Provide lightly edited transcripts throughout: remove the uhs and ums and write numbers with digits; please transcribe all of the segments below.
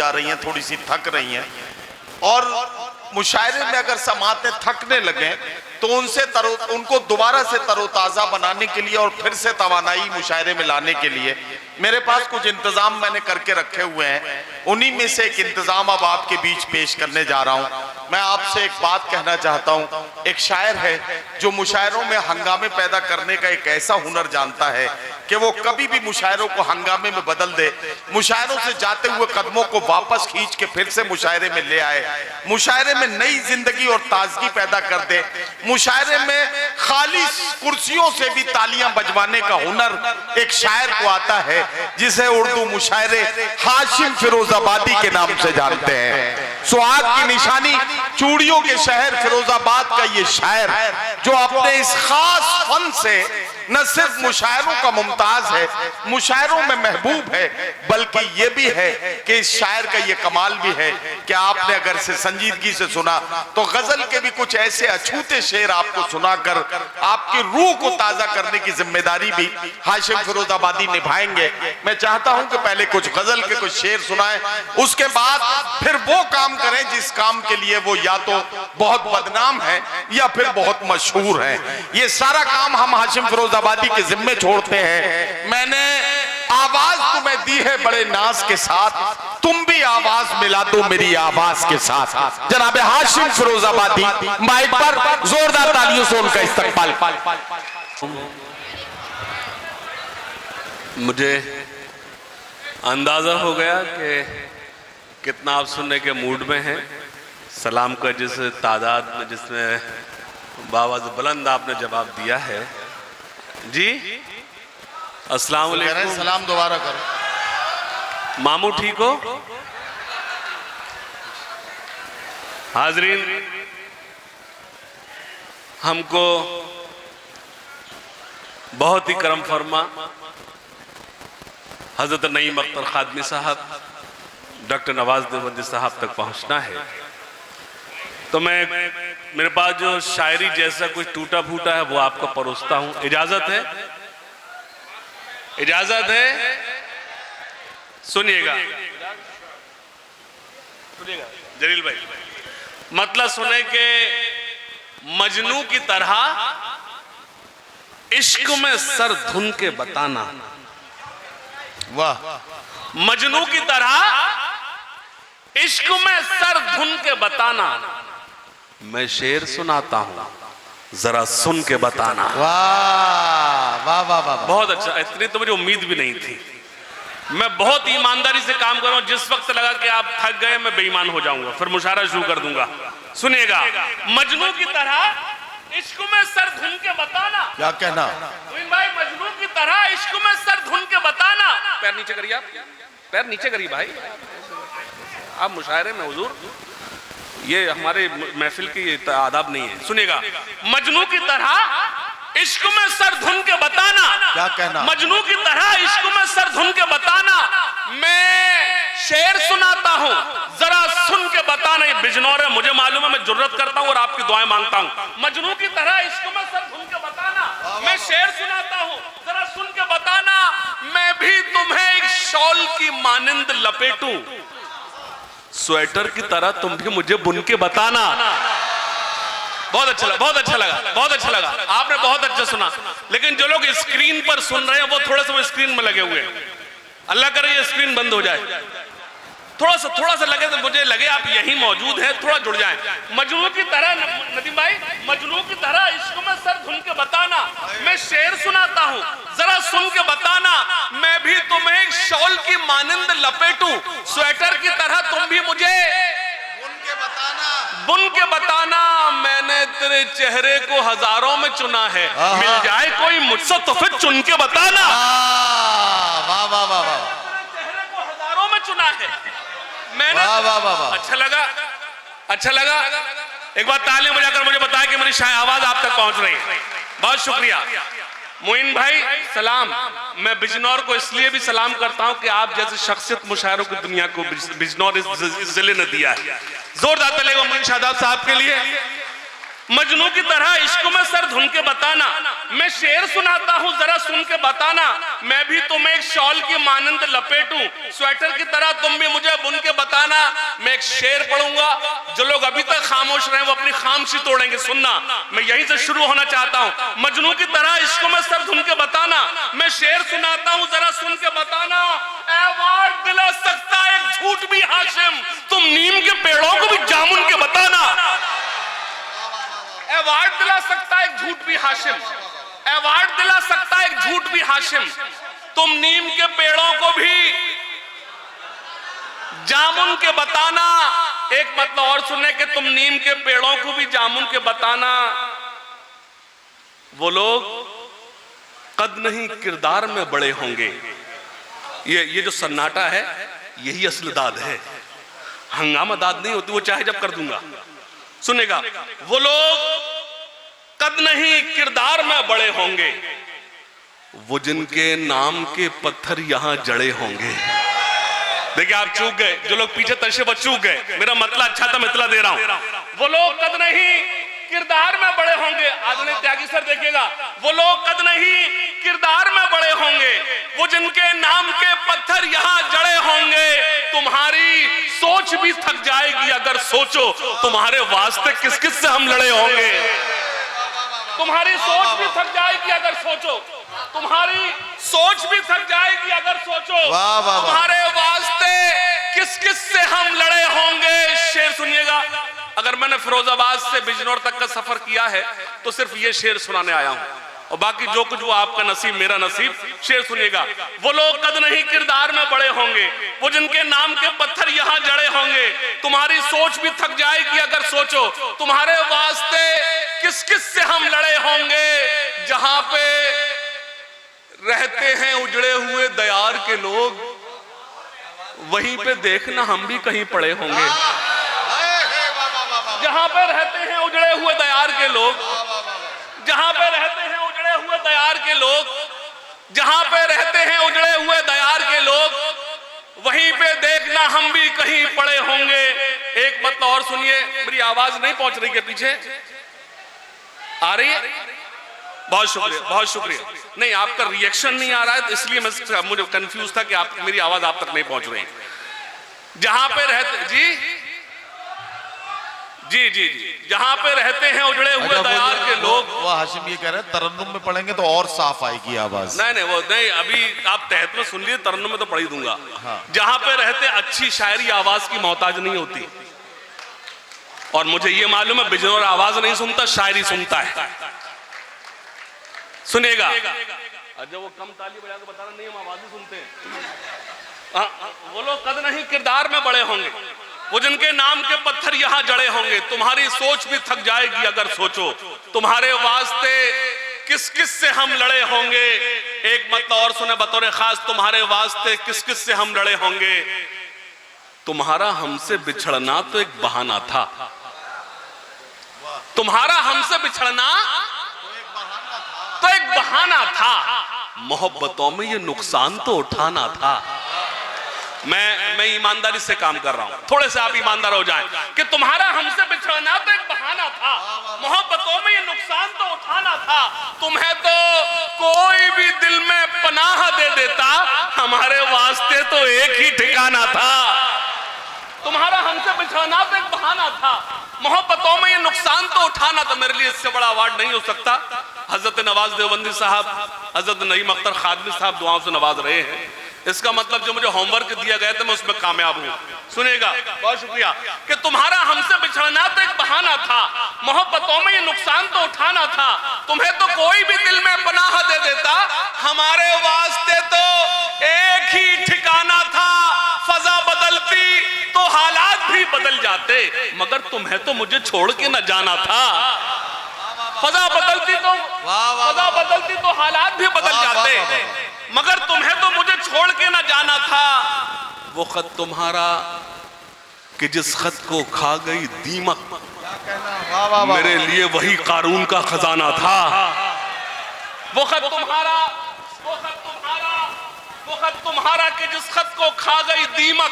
जा रही हैं, थोड़ी सी थक रही हैं, और मुशायरे में अगर समातें थकने लगे तो उनको दोबारा से तरोताज़ा बनाने के लिए और फिर से तवानाई मुशायरे में लाने के लिए मेरे पास कुछ इंतजाम मैंने करके रखे हुए हैं। उन्हीं में से एक इंतजाम अब आपके बीच पेश करने जा रहा हूं। मैं आपसे एक बात कहना चाहता हूं। एक शायर है जो मुशायरों में हंगामे पैदा करने का एक ऐसा हुनर जानता है कि वो कभी भी मुशायरों को हंगामे में बदल दे, मुशायरों से जाते हुए कदमों को वापस खींच के फिर से मुशायरे में ले आए, मुशायरे में नई जिंदगी और ताजगी पैदा कर दे, मुशायरे में खाली कुर्सियों से भी तालियां बजवाने का हुनर एक शायर को आता है, जिसे उर्दू मुशायरे हाशिम फिरोजाबादी के नाम से जानते हैं। सुहाग की निशानी, चूड़ियों के शहर फिरोजाबाद का ये शायर जो अपने इस खास फन से न सिर्फ मुशायरों का मुमताज है, मुशायरों में महबूब है, बल्कि ये भी है कि इस शायर का ये कमाल भी है कि आपने अगर से संजीदगी से सुना तो गजल के भी कुछ ऐसे अछूते शेर आपको सुनाकर आपकी रूह को ताजा करने की जिम्मेदारी भी हाशिम फिरोजाबादी निभाएंगे। मैं चाहता हूं कि पहले कुछ गजल के कुछ शेर सुनाएं, उसके बाद फिर वो काम करें जिस काम के लिए वो या तो बहुत बदनाम है या फिर बहुत मशहूर है। ये सारा काम हम हाशिम फिरोजाबादी के जिम्मे छोड़ते हैं। मैंने आवाज तुम्हें दी है बड़े नाज के साथ, तुम भी आवाज मिला दो मेरी आवाज के साथ। जनाब हाशिम फिरोजाबादी माइक पर जोरदार तालियों से उनका इस्तकबाल। मुझे अंदाजा हो गया कि कितना आप सुनने के मूड में हैं। सलाम का जिस तादाद में जिसमें बावाज़ बुलंद आपने जवाब दिया है। जी अस्सलाम वालेकुम। सलाम दोबारा करो। मामू ठीक हो? हाजरीन, हमको बहुत ही करम फरमा हजरत नईम अख्तर खादमी साहब, डॉक्टर नवाज देवबंदी साहब तक पहुंचना है, तो मैं मेरे पास जो शायरी जैसा कुछ टूटा फूटा है वो आपको परोसता हूं। इजाजत है? इजाजत है? सुनिएगा जलील भाई, मतलब सुने के मजनू की तरह इश्क में सर धुन के बताना। वाह। मजनू की तरह इश्क में सर धुन के बताना, मैं शेर सुनाता हूं जरा सुन के बताना। वाह वाह वाह वाह, बहुत अच्छा। इतनी तो मुझे उम्मीद भी नहीं थी। मैं बहुत ईमानदारी से काम कर रहा हूं। जिस वक्त लगा कि आप थक गए मैं बेईमान हो जाऊंगा, फिर मुशायरा शुरू कर दूंगा। सुनिएगा, मजनू की तरह इश्क में सर धुन के बताना। क्या कहना भाई? मजनू की तरह इश्क में सर धुन के बताना। पैर नीचे करिए, आप पैर नीचे करिए भाई, आप मुशायरे में हुजूर, ये हमारे महफिल की आदाब नहीं है। सुनिएगा, मजनू की तरह इश्क में सर धुन के बताना। क्या कहना? मजनू की तरह इश्क में सर धुन के बताना, मैं शेर सुनाता हूं जरा सुन के बताना। ये बिजनौर है, मुझे मालूम है, मैं जुर्रत करता हूं और आपकी दुआएं मांगता हूं। मजनू की तरह इश्क में सर धुन के बताना, मैं शेर सुनाता हूं जरा सुन के बताना। मैं भी तुम्हें एक शॉल की मानिंद लपेटूं, स्वेटर की तरह तुम भी मुझे बुन के बताना। बहुत अच्छा लगा, बहुत अच्छा लगा, बहुत अच्छा लगा। आपने बहुत अच्छा सुना। लेकिन जो लोग स्क्रीन पर सुन रहे हैं वो थोड़ा सा वो स्क्रीन में लगे हुए हैं। अल्लाह करे ये स्क्रीन बंद हो जाए। थोड़ा सा लगे तो मुझे लगे आप यहीं मौजूद हैं, थोड़ा जुड़ जाएं। मजनू की तरह, नदीम भाई, मजनू की तरह इश्क में सर धुन के बताना, मैं शेर सुनाता हूं जरा सुन के बताना। मैं भी तुम्हें एक शॉल की मानिंद लपेटूं, स्वेटर की तरह तुम भी मुझे बुन के बताना। मैंने तेरे चेहरे को हजारों में चुना है, मिल जाए कोई मुझसे तो फिर चुन के बताना। वाह वाह वाह वाह, चेहरे को हजारों में चुना है मैंने। अच्छा लगा, अच्छा लगा। एक बार तालियां बजाकर मुझे बताया कि मेरी आवाज आप तक पहुंच रही है। बहुत शुक्रिया मोइन भाई। सलाम। मैं बिजनौर को इसलिए भी सलाम करता हूं कि आप जैसे शख्सियत मुशायरों की दुनिया को बिजनौर इस जिले ने दिया है। जोरदार तालियां मोइन शादाब साहब के लिए। मजनू की तरह इश्क में सर धुन के बताना, मैं शेर सुनाता हूँ जरा सुन के बताना, मैं भी तुम्हें एक शॉल की मानंद लपेटूं, स्वेटर की तरह तुम भी मुझे बुन के बताना। मैं एक शेर पढ़ूंगा, जो लोग अभी तक खामोश रहे वो अपनी खामोशी तोड़ेंगे। सुनना, मैं यहीं से शुरू होना चाहता हूँ। मजनू की तरह इश्क में सर धुन के बताना, मैं शेर सुनाता हूँ जरा सुन के बताना। अवार्ड दिला सकता एक झूठ भी हाशिम, तुम नीम के पेड़ों को भी जामुन के बताना। अवार्ड दिला सकता एक झूठ भी हाशिम, अवार्ड दिला सकता एक झूठ भी हाशिम, तुम नीम के पेड़ों को भी जामुन के बताना। एक मतलब और सुनने के, तुम नीम के पेड़ों को भी जामुन के बताना। वो लोग कद नहीं किरदार में बड़े होंगे। ये जो सन्नाटा है यही असली दाद है, हंगामा दाद नहीं होती, वो चाहे जब कर दूंगा। सुनेगा, वो लोग कद नहीं किरदार में बड़े होंगे, वो जिनके नाम के पत्थर यहां जड़े होंगे। देखिए आप चूक गए, जो लोग पीछे तशे वो चूक गए। मेरा मतलब अच्छा था, मितला दे रहा हूं। वो लोग कद नहीं किरदार में बड़े होंगे। आदरणीय त्यागी सर देखिएगा, वो लोग कद नहीं किरदार में बड़े होंगे, वो जिनके नाम के पत्थर यहां जड़े होंगे। तुम्हारी सोच भी थक जाएगी अगर सोचो, तुम्हारे वास्ते किस किस से हम लड़े होंगे। तुम्हारी सोच भी थक जाएगी अगर सोचो, तुम्हारी सोच भी थक जाएगी अगर सोचो, तुम्हारे वास्ते किस किस से हम लड़े होंगे। शेर सुनिएगा, अगर मैंने फिरोजाबाद से बिजनौर तक का सफर किया है तो सिर्फ ये शेर सुनाने आया हूं, और बाकी जो कुछ वो आपका नसीब मेरा नसीब। शेर सुनिएगा, वो लोग कद नहीं किरदार में बड़े होंगे, वो जिनके नाम के पत्थर यहां जड़े होंगे। तुम्हारी सोच भी थक जाएगी अगर सोचो, तुम्हारे वास्ते किस किस से हम लड़े होंगे। जहां पे रहते हैं उजड़े हुए दयार के लोग, वहीं पे देखना हम भी कहीं पड़े होंगे। जहां पे रहते हैं उजड़े हुए दयार के लोग, जहां पे रहते हैं उजड़े हुए दयार के लोग, जहां पे रहते हैं उजड़े हुए दयार के लोग, वहीं पे देखना हम भी कहीं पड़े होंगे। एक मतलब और सुनिए, मेरी आवाज नहीं पहुंच रही है, पीछे आ रही है? बहुत शुक्रिया, बहुत शुक्रिया। नहीं, आपका रिएक्शन नहीं आ रहा है तो इसलिए मुझे कंफ्यूज था कि आप मेरी आवाज आप तक नहीं पहुंच रही। जहां पे रहते जी जी जी जहां पे रहते हैं उजड़े हुए दयार के लोग, वो हाशिम ये कह रहे हैं तरन्नुम में पढ़ेंगे तो और साफ आएगी आवाज। नहीं वो नहीं, अभी आप तहत में सुन लिए, तरन्नुम में तो पढ़ ही दूंगा। हाँ। जहां पे रहते अच्छी शायरी आवाज की मोहताज नहीं होती, और मुझे ये मालूम है बिजनौर आवाज नहीं सुनता, शायरी सुनता है। सुनेगा, जब वो कम ताली बजा के बताना नहीं, हम आवाज ही सुनते हैं। वो लोग कद नहीं किरदार में बड़े होंगे, वो जिनके नाम के पत्थर यहां जड़े होंगे। तुम्हारी सोच भी थक जाएगी अगर सोचो, तुम्हारे वास्ते किस किस से हम लड़े होंगे। एक मतलब और सुने बतौर खास, तुम्हारे वास्ते किस किस से हम लड़े होंगे। तुम्हारा हमसे बिछड़ना तो एक बहाना था, तुम्हारा हमसे बिछड़ना तो एक बहाना था, मोहब्बतों में ये नुकसान तो उठाना था। मैं ईमानदारी से काम कर रहा हूं, थोड़े से आप ईमानदार हो जाएं कि तुम्हारा हमसे बिछड़ना तो एक बहाना था, मोहब्बतों में ये नुकसान तो उठाना था। तुम्हें तो कोई भी दिल में पनाह दे देता, हमारे वास्ते तो एक ही ठिकाना था। तुम्हारा हमसे बिछड़ना तो एक बहाना था, मोहब्बतों में ये नुकसान तो उठाना था। मेरे लिए इससे बड़ा अवार्ड नहीं हो सकता। हजरत नवाज देवबंदी साहब, हजरत नईम अख्तर खादमी साहब दुआओं से नवाज रहे हैं। इसका मतलब जो मुझे होमवर्क दिया गया था मैं उसमें कामयाब हूं। सुनेगा, बहुत शुक्रिया। कि तुम्हारा हमसे बिछड़ना तो एक बहाना था, मोहब्बतों में ये नुकसान तो उठाना था। तुम्हें तो कोई भी दिल में पनाह दे देता, हमारे वास्ते तो एक ही ठिकाना था। फजा बदलती तो हालात भी बदल जाते, मगर तुम्हें तो मुझे छोड़ के न जाना था। फजा बदलती तो हालात भी बदल जाते, मगर तुम्हें तो मुझे छोड़ के ना जाना था। वो खत तुम्हारा कि जिस खत को खा गई दीमक, मेरे लिए वही कारून का खजाना था। वो खत तुम्हारा कि जिस खत को खा गई दीमक,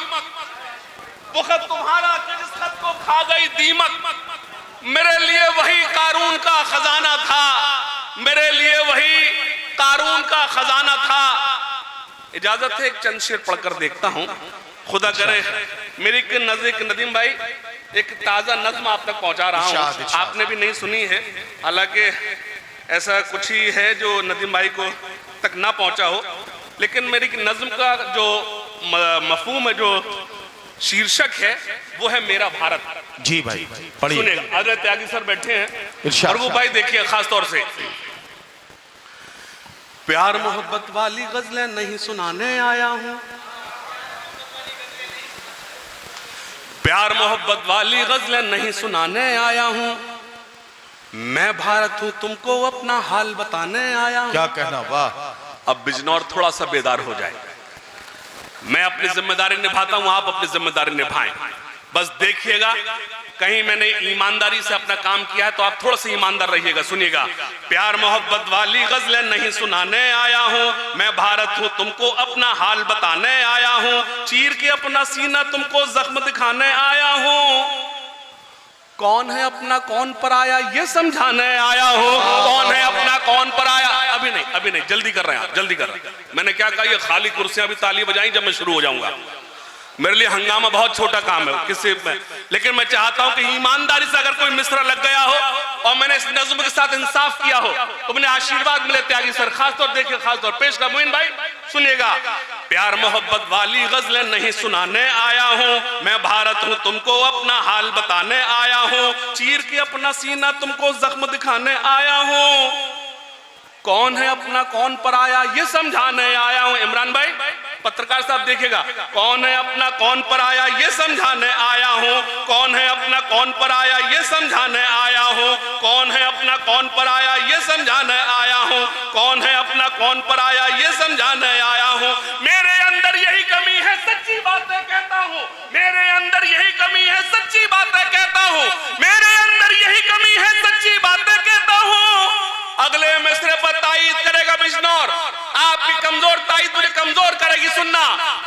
वो खत तुम्हारा कि जिस खत को खा गई दीमक, मेरे लिए वही कारून का खजाना था, मेरे लिए वही कारून का खजाना था। इजाजत है एक चंद शेर पढ़कर देखता हूं, खुदा करे मेरी नजदीक नदीम भाई एक ताजा नज्म आप तक पहुंचा रहा हूं, आपने भी नहीं सुनी है, हालांकि ऐसा कुछ ही है जो नदीम भाई को तक ना पहुंचा हो, लेकिन मेरी नज्म का जो मफहूम है, जो शीर्षक है, वो है मेरा भारत। जी भाई पढ़िए। सुनिएगा, हजरत त्यागी सर बैठे हैं, इरशाद और वो भाई देखिए खास तौर से प्यार मोहब्बत वाली गजलें नहीं सुनाने आया हूं, प्यार मोहब्बत वाली गजलें नहीं सुनाने आया हूं, मैं भारत हूं तुमको अपना हाल बताने आया हूं। क्या कहना, वाह। अब बिजनौर थोड़ा सा बेदार हो जाए, मैं अपनी जिम्मेदारी निभाता हूं, आप अपनी जिम्मेदारी निभाएं, बस देखिएगा कहीं मैंने ईमानदारी से अपना काम किया है तो आप थोड़ा सा ईमानदार रहिएगा। सुनिएगा, प्यार मोहब्बत वाली गजलें नहीं सुनाने आया हूं, मैं भारत हूं तुमको अपना हाल बताने आया हूं, चीर के अपना सीना तुमको जख्म दिखाने आया हूं, कौन है अपना कौन पराया ये समझाने आया हूं, कौन है अपना कौन पराया। अभी नहीं, जल्दी कर रहे हैं आप, जल्दी कर रहे हैं। मैंने क्या कहा, ये खाली कुर्सियां भी ताली बजाई जब मैं शुरू हो जाऊंगा, मेरे लिए हंगामा बहुत छोटा काम है किसी में, लेकिन मैं चाहता हूं कि ईमानदारी से अगर कोई मिसरा लग गया हो और मैंने इस नज़्म के साथ इंसाफ किया हो तो मुझे आशीर्वाद मिले त्यागी सर। खासतौर देखिए, खासतौर पेश कर मोइन भाई, सुनिएगा, प्यार मोहब्बत वाली गजलें नहीं सुनाने आया हूं, मैं भारत हूं तुमको अपना हाल बताने आया हूं, चीर के अपना सीना तुमको जख्म दिखाने आया हूं, कौन है अपना कौन पराया ये समझाने आया हूं। इमरान भाई पत्रकार साहब देखिएगा, कौन है अपना कौन पराया ये समझाने आया हूं, कौन है अपना कौन पराया ये समझाने आया हूं, कौन है अपना कौन पराया ये समझाने आया हूं, कौन है अपना कौन पराया ये समझाने आया हूं, मेरे अंदर यही कमी है सच्ची बातें कहता हूं, मेरे अंदर यही कमी है सच्ची बातें कहता हूं, मेरे अंदर यही कमी है सच्ची बातें कहता हूं। अगले मिसरे पर तायीद करेगा बिजनौर, आपकी कमजोर तायीद मुझे कमजोर करेगी। सुनना,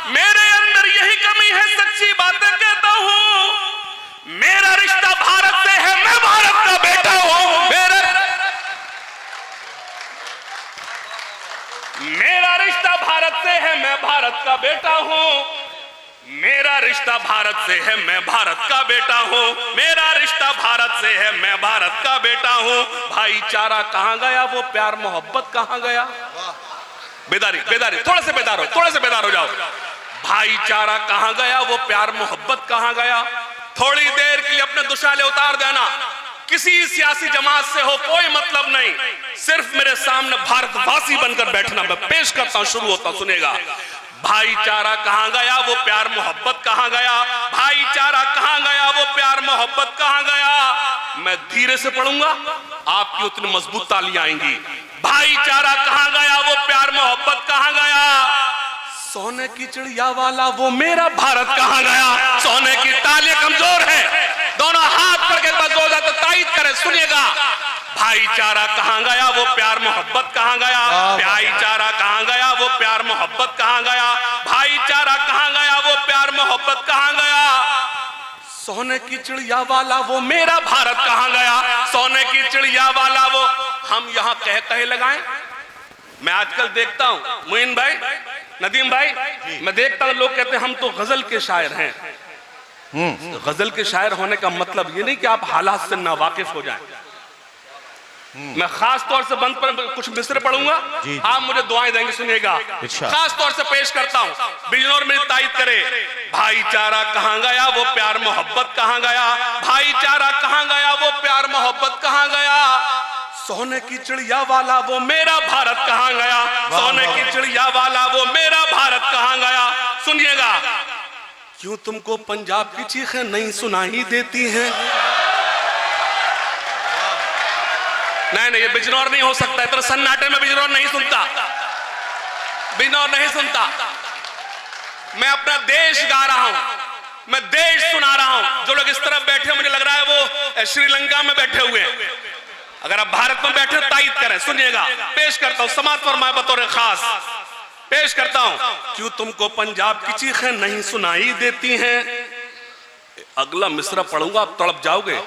मेरे अंदर यही कमी है सच्ची बातें कहता हूं, मेरा रिश्ता भारत से है, मैं भारत का बेटा हूं, मेरा रिश्ता भारत से है, मैं भारत का बेटा हूं, मेरा रिश्ता भारत से है, मैं भारत का बेटा हूं, मेरा रिश्ता भारत से है, मैं भारत का बेटा हूं, भाईचारा कहां गया, वो प्यार मोहब्बत कहां गया। बेदारी थोड़ा से बेदार हो जाओ। भाईचारा कहां गया, वो प्यार मोहब्बत कहां गया। थोड़ी देर के लिए अपने दुशाले उतार देना, किसी सियासी जमात से हो कोई मतलब नहीं, सिर्फ मेरे सामने भारतवासी बनकर बैठना। मैं पेश करता हूं, शुरू होता, सुनेगा। भाईचारा कहां गया, वो प्यार मोहब्बत कहां गया, भाईचारा कहां गया, वो प्यार मोहब्बत कहां गया। मैं धीरे से पढ़ूंगा, आपकी उतनी मजबूत तालियां आएंगी। भाईचारा कहां गया, वो प्यार मोहब्बत कहां गया, सोने की चिड़िया वाला वो मेरा भारत कहां गया। सोने की तालियां कमजोर है, दोनों हाथ करके जोर तो तायीद करें। सुनिएगा, भाईचारा कहां गया, वो प्यार मोहब्बत कहां गया, भाईचारा कहां गया, वो प्यार मोहब्बत कहां गया, भाईचारा कहां गया, वो प्यार मोहब्बत कहां गया। सोने की चिड़िया वाला वो मेरा भारत कहां गया, सोने की चिड़िया वाला वो। हम यहाँ कहे लगाएं। मैं आजकल देखता हूं मोइन भाई, नदीम भाई, मैं देखता हूं लोग कहते हैं हम तो गजल के शायर हैं। गजल के शायर होने का मतलब ये नहीं कि आप हालात से नावाकिफ हो जाएं। मैं खास तौर से बंद पर कुछ मिसरे पढ़ूंगा, आप मुझे दुआएं देंगे। सुनिएगा, खास तौर से पेश करता हूं, बिजनौर मेरी तायीद करे। भाईचारा कहां गया, वो प्यार मोहब्बत कहां गया, भाईचारा कहां गया, वो प्यार मोहब्बत कहां गया। सोने की चिड़िया वाला वो मेरा भारत कहां गया, सोने की चिड़िया वाला वो मेरा भारत कहां गया। सुनिएगा, क्यों तुमको पंजाब की चीखें नहीं सुनाई देती हैं। नहीं, ये बिजनौर नहीं हो सकता, इतना सन्नाटे में बिजनौर नहीं सुनता, बिजनौर नहीं सुनता। मैं अपना देश गा रहा हूं, मैं देश सुना रहा हूं। जो लोग इस तरफ बैठे मुझे लग रहा है वो श्रीलंका में बैठे हुए हैं। अगर आप भारत में बैठे तायीद करें। सुनिएगा, पेश करता हूं, समात फरमाए बतौर खास पेश करता हूं। क्यों तुमको पंजाब की चीखें नहीं सुनाई देती हैं। अगला मिसरा पढ़ूंगा, आप तड़प जाओगे।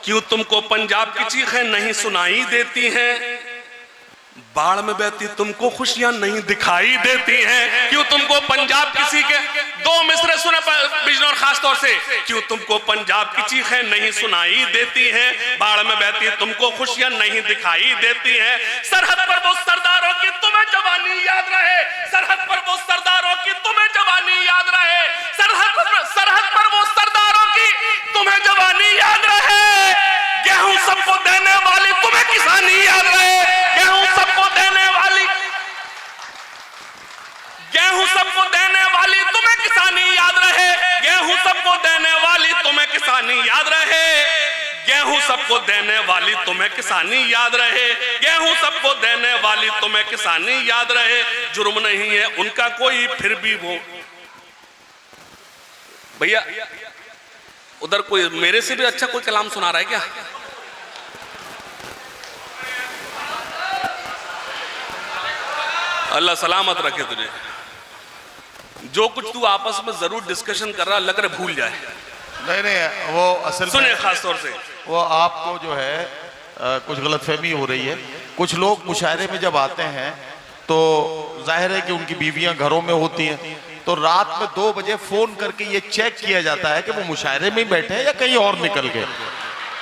क्यों तुमको पंजाब की चीखें नहीं सुनाई देती हैं, बाढ़ में बहती तुमको खुशियां नहीं दिखाई देती हैं। क्यों तुमको पंजाब किसी के दो मिसरे सुने बिजनौर खास तौर से, क्यों तुमको पंजाब की चीखें नहीं सुनाई देती हैं, बाढ़ में बहती तुमको खुशियां नहीं दिखाई देती हैं। सरहद पर वो सरदारों की तुम्हें जवानी याद रहे, सरहद पर वो सरदारों की तुम्हें जवानी याद रहे, सरहद पर वो सरदारों की तुम्हें जवानी याद रहे। गेहूं सबको देने वाली तुम्हें किसानी याद रहे, गेहूं सबको देने वाली, गेहूं सबको देने वाली तुम्हें किसानी याद रहे, गेहूं सबको देने वाली तुम्हें किसानी याद रहे, गेहूं सबको देने वाली तुम्हें किसानी याद रहे, गेहूं सबको देने वाली तुम्हें किसानी याद रहे। जुर्म नहीं है उनका कोई फिर भी वो, भैया उधर कोई मेरे से भी अच्छा कोई कलाम सुना रहा है क्या? अल्लाह सलामत रखे तुझे। जो कुछ तू आपस में जरूर डिस्कशन कर रहा लग रहा भूल जाए। नहीं वो असल सुने खास तौर से वो आपको जो है कुछ गलतफहमी हो रही है। कुछ लोग मुशायरे में जब आते हैं तो जाहिर है कि उनकी बीवियां घरों में होती हैं, तो रात में 2 बजे फोन करके ये चेक किया जाता है कि वो मुशायरे में ही बैठे हैं या कहीं और निकल गए।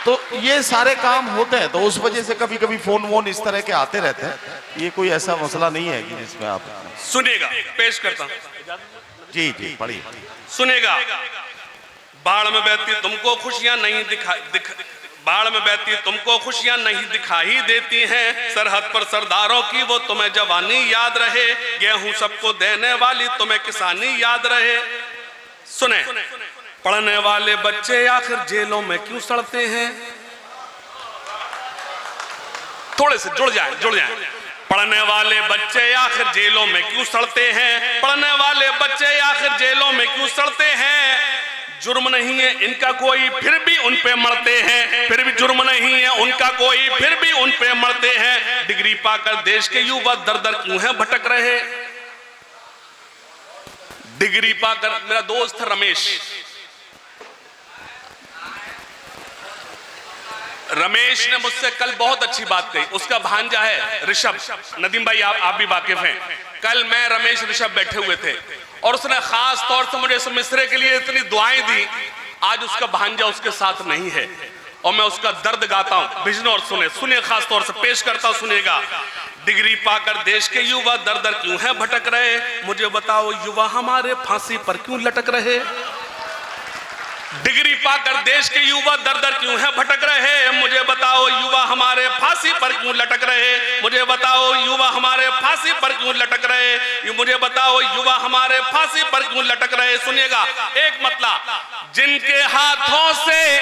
तो ये सारे काम होते हैं, तो उस वजह से कभी कभी फोन वोन इस तरह के आते रहते हैं। ये कोई ऐसा मसला नहीं है कि जिसमें आप सुनेगा। पेश करता हूं, जी जी पढ़िए। सुनेगा। बाढ़ में बहती तुमको खुशियां नहीं बाढ़ में बहती तुमको खुशियां नहीं दिखाई देती हैं, सरहद पर सरदारों की वो तुम्हें जवानी याद रहे, गेहूं सबको देने वाली तुम्हें किसानी याद रहे। सुने, पढ़ने वाले बच्चे आखिर जेलों में क्यों सड़ते हैं? थोड़े से जुड़ जाए। पढ़ने वाले बच्चे आखिर जेलों में क्यों सड़ते हैं, पढ़ने वाले बच्चे आखिर जेलों में क्यों सड़ते हैं? जुर्म नहीं है इनका कोई फिर भी उन पे मरते हैं, फिर भी जुर्म नहीं है उनका कोई फिर भी उन पे मरते हैं। डिग्री पाकर देश के युवा दर दर क्यों है भटक रहे? डिग्री पाकर, मेरा दोस्त रमेश ने मुझसे कल बहुत अच्छी बात कही। उसका भांजा है ऋषभ, नदीम भाई आप भी वाकिफ हैं। कल मैं रमेश ऋषभ बैठे हुए थे और उसने खास तौर से मुझे इस मिसरे के लिए इतनी दुआएं दी। आज उसका भांजा उसके साथ नहीं है और मैं उसका दर्द गाता हूं। बिजनौर सुने खास तौर से पेश करता हूं, सुनेगा। डिग्री पाकर देश के युवा दर दर क्यों है भटक रहे? मुझे बताओ युवा हमारे फांसी पर क्यों लटक रहे? डिग्री पाकर देश के युवा दर दर क्यों है भटक रहे? मुझे बताओ युवा हमारे फांसी पर क्यों लटक रहे? मुझे बताओ युवा हमारे फांसी पर क्यों लटक रहे? मुझे बताओ युवा हमारे फांसी पर क्यों लटक रहे? सुनिएगा एक मतला, जिनके हाथों से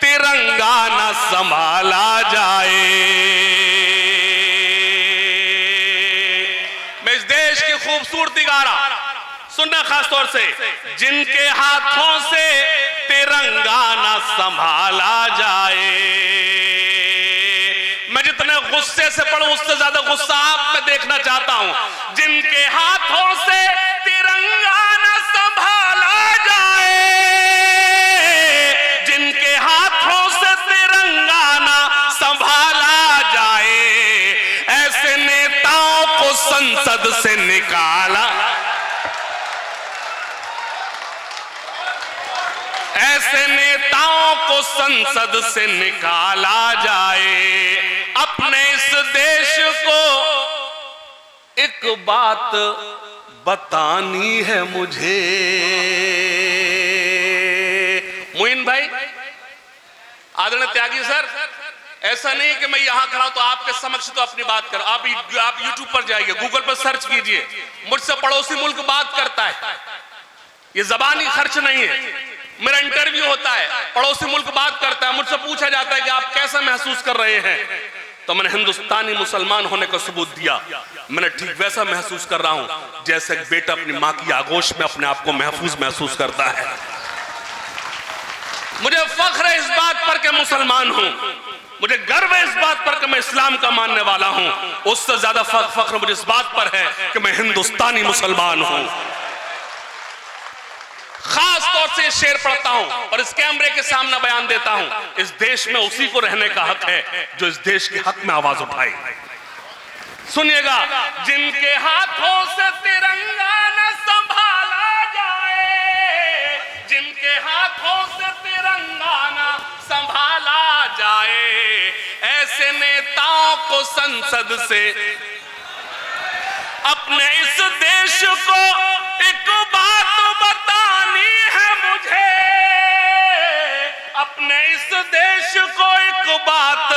तिरंगा न संभाला जाए। मैं इस देश की खूबसूरती गा रहा, सुनना खास तौर से। जिनके हाथों से तिरंगा न संभाला जाए। मैं जितने गुस्से से पढ़ूं उससे ज्यादा गुस्सा आप में देखना चाहता हूं। जिनके हाथों से तिरंगा न संभाला जाए, जिनके हाथों से तिरंगा न संभाला जाए, ऐसे नेताओं को संसद से निकाला, ऐसे नेताओं को संसद से निकाला जाए। अपने इस देश को एक बात बतानी है मुझे। मोइन भाई, आदरणीय त्यागी सर, ऐसा नहीं कि मैं यहां खड़ा हूं तो आपके समक्ष तो अपनी बात कर। आप यूट्यूब पर जाइए, गूगल पर सर्च कीजिए, मुझसे पड़ोसी मुल्क बात करता है। ये जबानी खर्च नहीं है। मेरा इंटरव्यू होता है, पड़ोसी मुल्क बात करता है, मुझसे पूछा जाता है कि आप कैसा महसूस कर रहे हैं, तो मैंने हिंदुस्तानी मुसलमान होने का सबूत दिया। मैंने ठीक वैसा महसूस कर रहा हूं जैसे एक बेटा अपनी मां की आगोश में अपने आप को महफूज महसूस करता है। मुझे फख्र है इस बात पर कि मुसलमान हूं, मुझे गर्व है इस बात पर कि मैं इस्लाम का मानने वाला हूं। उससे ज्यादा फख्र मुझे इस बात पर है कि मैं हिंदुस्तानी मुसलमान हूं। खास तौर से शेर पढ़ता हूं और इस कैमरे के सामने बयान देता हूं, इस देश में उसी को रहने का हक है जो इस देश के हक में आवाज उठाए। सुनिएगा, जिनके हाथों से तिरंगा न संभाला जाए, जिनके हाथों से तिरंगा न संभाला जाए, ऐसे नेताओं को संसद से अपने इस देश को एक बात बतानी है मुझे, अपने इस देश को एक बात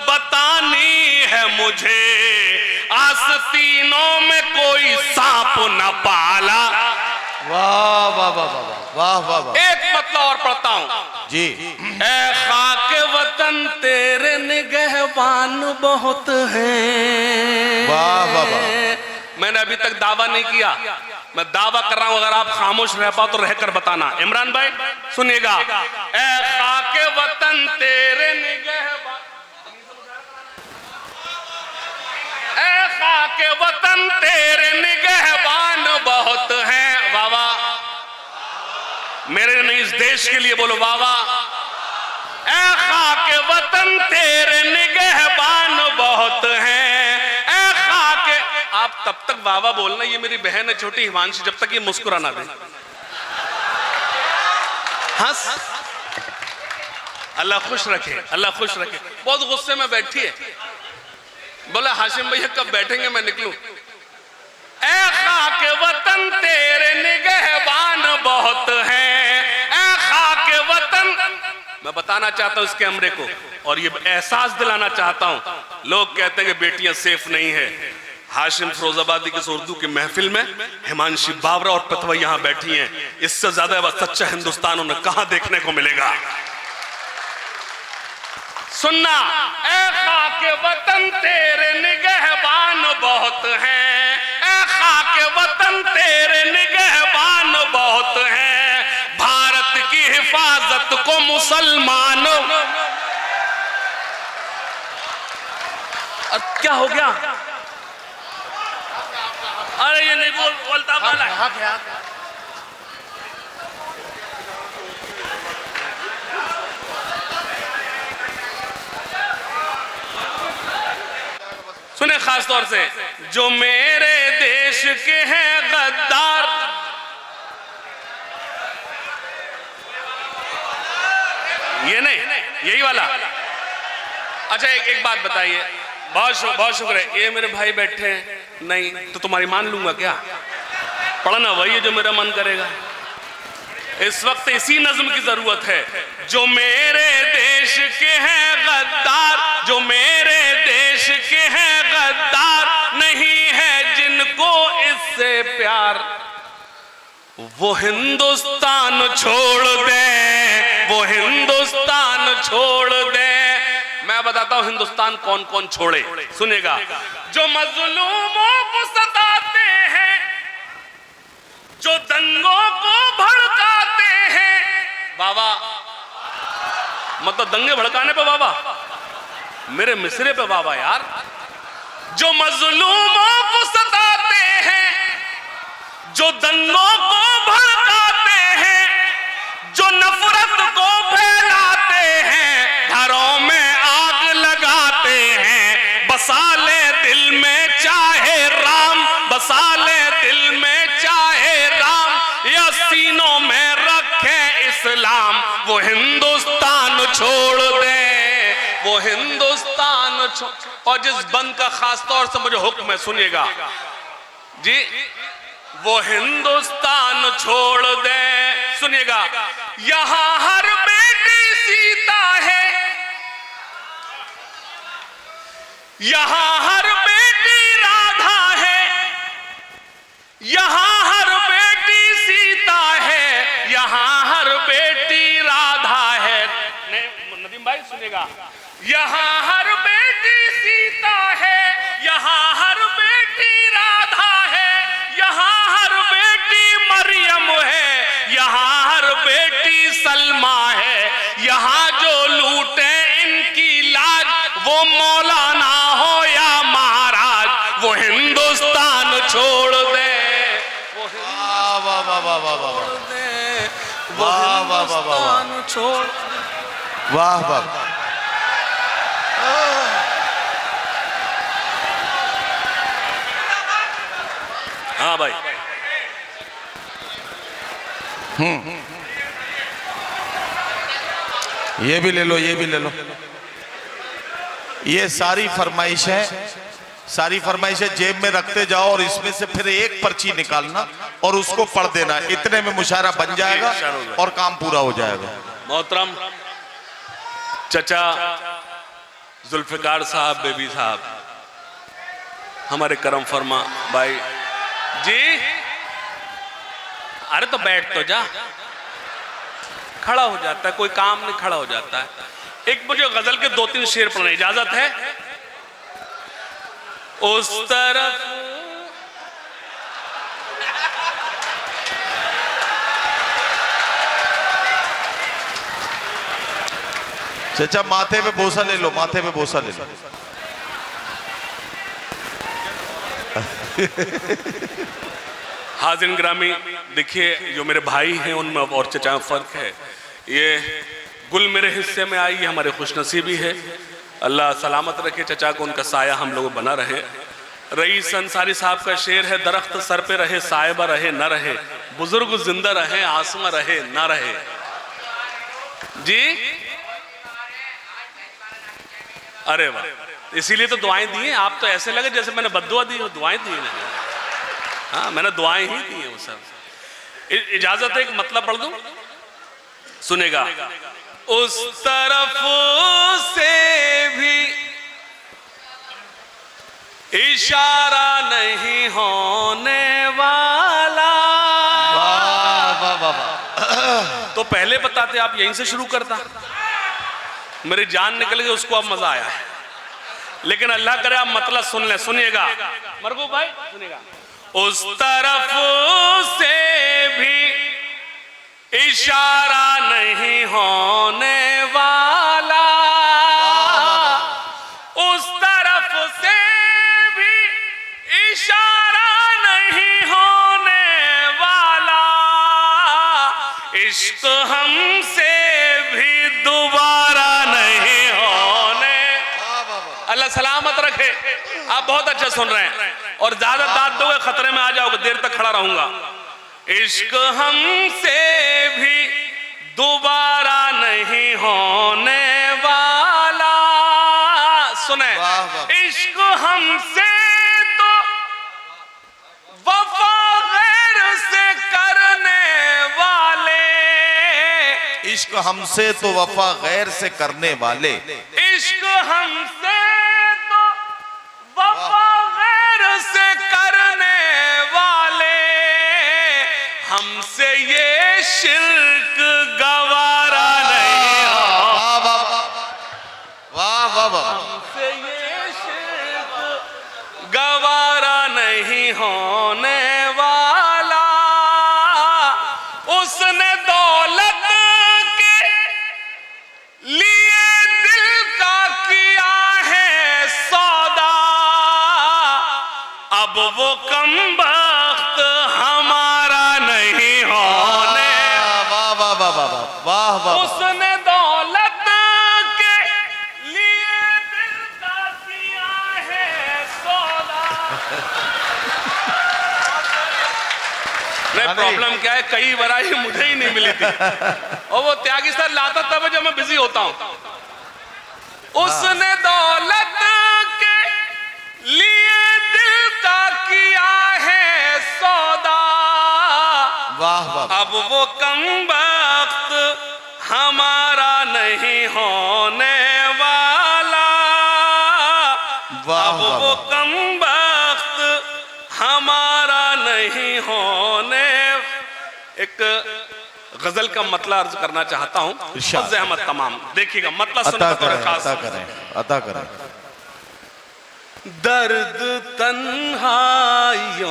बतानी है मुझे, आस्तीनों में कोई सांप न पाला। वाह वाह वाह वाह वाह वाह वाह। एक मतलब और पढ़ता हूं जी। ऐ खाके वतन तेरे निगहबान बहुत हैं। वाह वाह वाह। मैंने अभी तक दावा नहीं किया, मैं दावा कर रहा हूं, अगर आप खामोश रह पाओ तो रहकर बताना। इमरान भाई सुनिएगा, ऐ खाके वतन तेरे निगहबान, ऐ खाके वतन तेरे निगहबान बहुत हैं। वाह वाह, मेरे नहीं इस देश के लिए बोलो वाह वाह। ऐ खाके वतन तेरे निगहबान बहुत हैं, ऐ खाके। आप तब तक वाह वाह बोलना, ये मेरी बहन है छोटी हिमांशी, जब तक ये मुस्कुराना दे। हंस, अल्लाह खुश रखे, अल्लाह खुश रखे। बहुत गुस्से में बैठी है, बोले हाशिम भैया कब बैठेंगे, मैं निकलूं। ऐ खाके वतन तेरे निगहबान बहुत हैं, ऐ खाके वतन। मैं बताना चाहता हूं इस कैमरे को और ये एहसास दिलाना चाहता हूं, लोग कहते हैं कि बेटियां सेफ नहीं है। हाशिम फिरोजाबादी की उर्दू की महफिल में हिमांशी बावरा और पतवा यहां बैठी हैं, इससे ज्यादा सच्चा हिंदुस्तान उन्हें कहां देखने को मिलेगा। सुनना, ऐ खाके वतन तेरे निगहबान बहुत हैं, ऐ खाके वतन तेरे निगहबान बहुत हैं, भारत की हिफाजत को मुसलमानों। क्या हो गया? अरे ये नहीं बोलता वाला। सुने खास तौर से, जो मेरे देश के हैं गद्दार, ये नहीं, यही वाला। अच्छा एक बात बताइए, बहुत शुक्र है, ये मेरे भाई बैठे हैं, नहीं तो तुम्हारी मान लूंगा क्या? पढ़ना वही है जो मेरा मन करेगा। इस वक्त इसी नज्म की जरूरत है, जो मेरे देश के हैं गद्दार, जो मेरे देश के हैं गद्दार, नहीं है जिनको इससे प्यार, वो हिंदुस्तान छोड़ दे, वो हिंदुस्तान छोड़ दे। मैं बताता हूं हिंदुस्तान कौन कौन छोड़े, सुनेगा। जो मजलूमों को सताते हैं, जो दंगों को भड़काते हैं, बाबा मतलब दंगे भड़काने पे बाबा, मेरे मिसरे पे बाबा यार। जो मजलूमों को सताते हैं, जो दंगों को भड़काते हैं, जो नफरत को फैलाते हैं, घरों में आग लगाते हैं, बसा ले दिल में चाहे राम, बसा ले दिल में चाहे राम, या सीनों में रखे इस्लाम, वो हिंदुस्तान छोड़ दे, वो हिंदुस्तान छोड़। और जिस बंद का खास तौर से मुझे हुक्म है, सुनिएगा जी, वो हिंदुस्तान छोड़ दे। सुनिएगा, यहां हर बेटी सीता है, यहां हर बेटी राधा है, यहां हर बेटी सीता है, यहां हर बेटी राधा है। नदीम भाई सुनिएगा, यहां हर बेटी सीता है, यहां हर बेटी राधा है, यहां हर बेटी मरियम है, यहां हर बेटी सलमा है, यहां जो लूटे इनकी लाज, वो मौलाना हो या महाराज, वो हिंदुस्तान छोड़ दे, वो हिंदुस्तान छोड़ दे, वाह वाह वाह वाह छोड़ वाह वाह। हाँ भाई, ये भी ले लो, ये भी ले लो। ये सारी फरमाइशें, सारी फरमाइशें जेब में रखते जाओ और इसमें से फिर एक पर्ची निकालना और उसको पढ़ देना। इतने में मुशायरा बन जाएगा और काम पूरा हो जाएगा। मोहतरम चचा जुल्फिकार साहब, बेबी साहब, हमारे करम फरमा भाई जी। अरे तो बैठ तो जा, खड़ा हो जाता है, कोई काम नहीं, खड़ा हो जाता है। एक मुझे गजल के 2-3 शेर पढ़ने इजाजत है। उस तरफ चाचा माथे पे बोसा ले लो, माथे पे बोसा ले लो। हाजिर ग्रामी, देखिए जो मेरे भाई हैं उनमें और चचा में फर्क है। ये गुल मेरे हिस्से में आई, हमारे खुशनसीबी है। अल्लाह सलामत रखे चचा को, उनका साया हम लोग बना रहे। रईस अंसारी साहब का शेर है, दरख्त सर पे रहे साहिबा रहे न रहे, बुजुर्ग जिंदा रहे आसमा रहे न रहे। जी अरे वाह, इसीलिए तो दुआएं दी हैं। आप तो ऐसे लगे जैसे मैंने बद्दुआ दी हो, दुआएं दी नहीं। हाँ, मैंने दुआएं ही दी हैं वो सब। इजाजत है एक मतलब पढ़ दूं, सुनेगा। उस तरफ से भी इशारा नहीं होने वाला। वाह वाह वाह। तो पहले बताते आप यहीं से शुरू करता, मेरी जान निकल गई, उसको अब मजा आया। लेकिन अल्लाह करे आप मतलब सुन ले, सुनिएगा मरगूब भाई, सुनिएगा। उस तरफ से भी इशारा नहीं होने वाला, उस तरफ से भी इशारा नहीं होने वाला, इश्क हमसे भी दोबारा नहीं होने। अल्लाह सलामत रखे। आप बहुत अच्छा सुन रहे हैं और ज्यादा दाद दोगे खतरे में आ जाओगे, देर तक खड़ा रहूंगा। इश्क हमसे भी दोबारा नहीं होने वाला, सुने। इश्क हमसे तो वफा गैर से करने वाले, इश्क हमसे तो वफा गैर से करने वाले, इश्क हमसे तो वफा गैर से करने वाले, हमसे ये शिर्क गवारा नहीं हो। वाह वाह वाह। हमसे ये शिर्क गवारा नहीं होने वाला, उसने दौलत के लिए दिल का किया है सौदा, अब वो कमबख्त हमारा नहीं होने। वाह वाह वाह वाह वाह वाह। उसने दौलत के लिए दिल का किया है सौदा। नहीं, प्रॉब्लम क्या है, कई बार मुझे ही नहीं मिली थी और वो त्यागी सर लाता तब जब मैं बिजी होता हूं। उसने दौलत के लिए दिल का किया है सौदा, वाह वाह। अब वो कमबख्त हमारा नहीं होने वाला, वाह अब वाह वो वाह। कमबख्त हमारा नहीं होने। एक गजल का मतलब अर्ज करना चाहता हूं, फज़ अहमद तमाम, देखिएगा मतलब सुनकर अता करें, अता करें। दर्द तन्हाइयों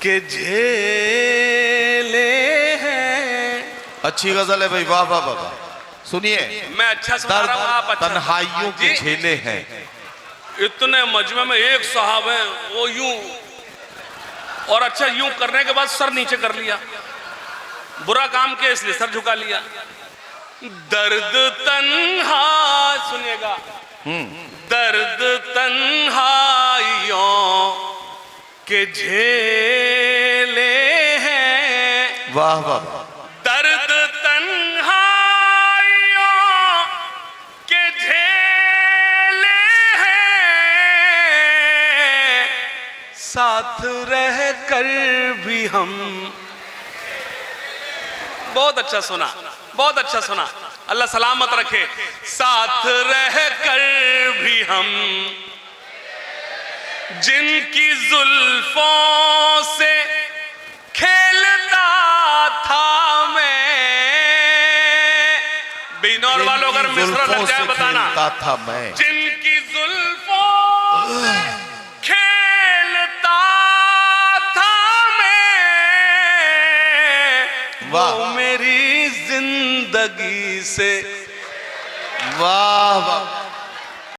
के झेले हैं। अच्छी गजल है भाई, वाह वाह वाह। सुनिए, मैं अच्छा सुना रहा हूं, आप अच्छा। तन्हाइयों के झेले हैं। इतने मजमे में एक साहब है, वो यूं और अच्छा यूं करने के बाद सर नीचे कर लिया। बुरा काम किया इसलिए सर झुका लिया। दर्द तन्हा, सुनिएगा, दर्द तन्हाइयों के झेले हैं। वाह वाह। दर्द तन्हाइयों के झेले हैं, साथ रह कर भी हम। बहुत अच्छा सुना, बहुत अच्छा सुना, अल्लाह सलामत रखे। साथ रह कर भी हम जिनकी जुल्फों से खेलता था मैं। बिजनौर वालों अगर मिसरा लग जाए बताना। था मैं जिनकी जुल्फों से खेलता था मैं, वो मेरी जिंदगी से। वाह वाह।